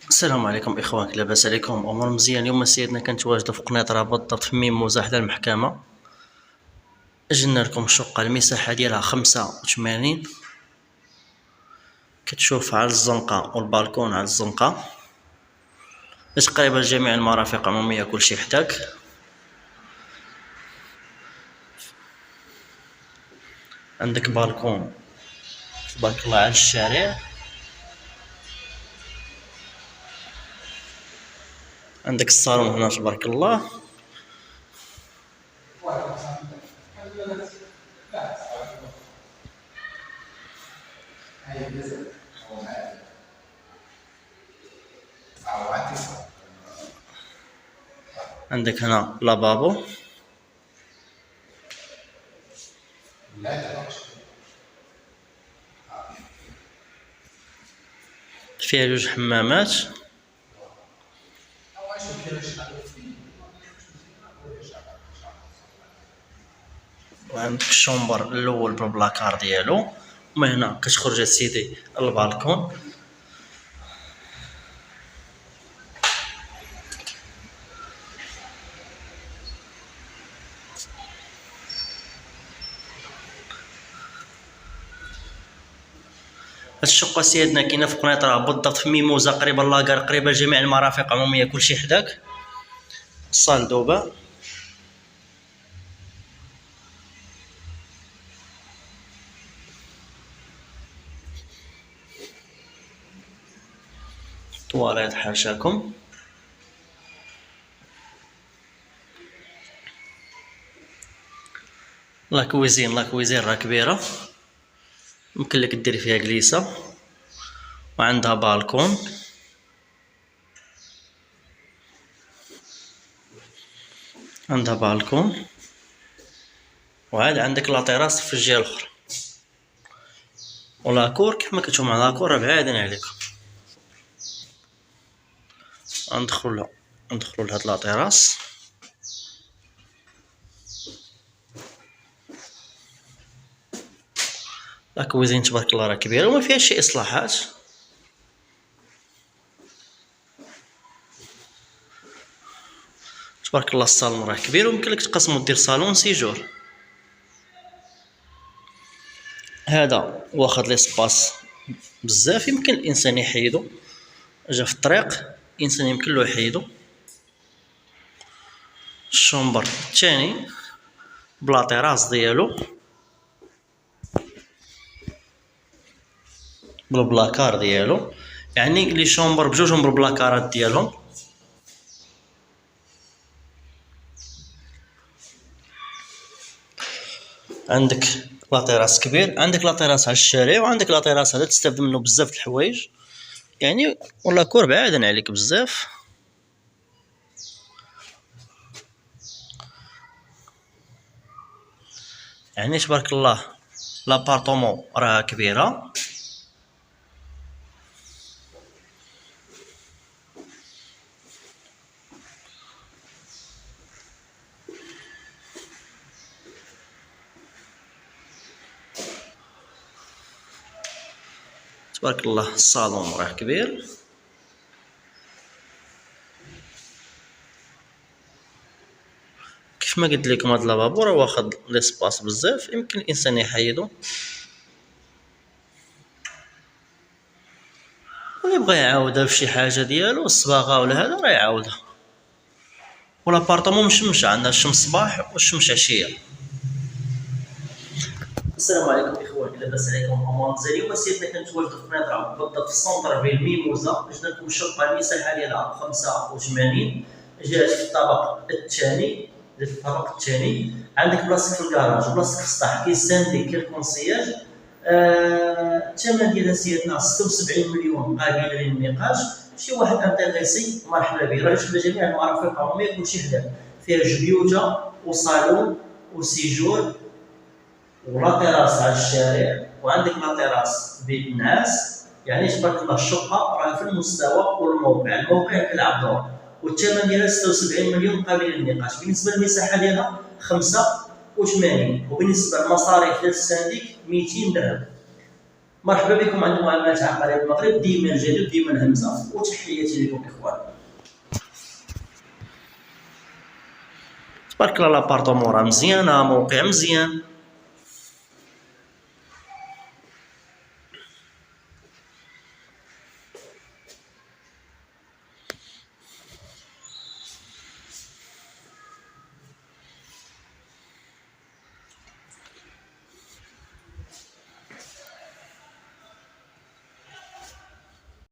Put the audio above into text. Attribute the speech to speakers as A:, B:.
A: السلام عليكم إخوان، لاباس عليكم؟ أمور مزيان. اليوم سيدنا كانت واجدة في قنيطرة بالضبط في ميموزة حدا المحكمة. أجلنا لكم الشقة، المساحة ديالها 85، كتشوف على الزنقة والبالكون على الزنقة، قريبة لجميع المرافق العمومية كلشي حداك. عندك بالكون تبارك الله على الشارع، عندك الصالون هنا تبارك الله. عندك هنا لافابو، فيها جوج حمامات، وعندك الشومبر الاول بالبلاكار ديالو. ومن هنا كتخرج سيدي البالكون. هاد الشقة سيدنا كاينة في قنيطرة بالضبط في ميموزة، قريبة لاكار، قريبة لجميع المرافق العمومية كلشي حداك. صال دوبا، طواليت حاشاكم، لاكويزين راه كبيرة، يمكن لك دير فيها جليسة، وعندها بالكون. وعاد عندك لاطيراس في الجهة الأخرى، ولاكور كيفما كتشوفو مع لاكور راه بعادين عليكم. ندخلو لهاد لاطيراس. لاكويزين تبارك الله راه كبيرة وما فيهاش شي إصلاحات. تبارك الله الصالون راه كبير ويمكن لك تقسمو دير صالون سيجور. هذا واخد ليسباس بزاف، يمكن الانسان يحيدو، جا في الطريق الانسان يمكن له يحيدو. الشومبر الثاني بلا طراز ديالو، بالبلاكار ديالو، يعني لي شومبر بجوجهم بالبلاكارات ديالهم. عندك لاطيراس كبير، عندك لاطيراس على الشارع، وعندك لاطيراس هذا تستافد منه بزاف د الحوايج يعني، ولا كور بعادا عليك بزاف. يعني تبارك الله لابارطومون راه كبيره. تبارك الله الصالون راه كبير. كيف ما قلت لكم هاد لافابو راه واخد ليسباس بزاف، يمكن الانسان يحيدو، ولا بغى يعاودها فشي حاجه ديالو الصباغه ولا هذا راه يعاودها. والابارطمون مشمشه، عندها الشمس صباح والشمس عشيه. السلام عليكم اخوان، لاباس عليكم؟ امور مزيان. اليوم سيدنا كنت واجد في قنيطره بالضبط في السونتر فيل ميموزه. جبنا لكم الشقه المساحه ديالها 85، جات في الطابق الثاني. عندك بلاصتك في الكراج، بلاصتك في السطح، كاين سانديك، كاين كونسياج. الثمن ديالها سيدنا 76 مليون قابل للنقاش. شي واحد انتريسي مرحبا به، راه جبنا جميع المرافق العموميه كلشي حداه، فيها جبيوته وصالون وسيجور ولا طراس على الشارع، وعندك لا طراس بيت الناس. يعني تبارك الله الشقه راه في المستوى والموقع، الموقع كيلعب دور. والثمن ديالها 76 مليون قابل للنقاش. بالنسبه للمساحه ديالها 85، وبالنسبه للمصاريف ديال السنديك 200 درهم. مرحبا بكم عند معاملات عقاريه المغرب، ديما الجديد ديما الهمزه. وتحيه. تحياتي لكم اخوان. تبارك الله لابارطومون راه مزيانه، موقع مزيان.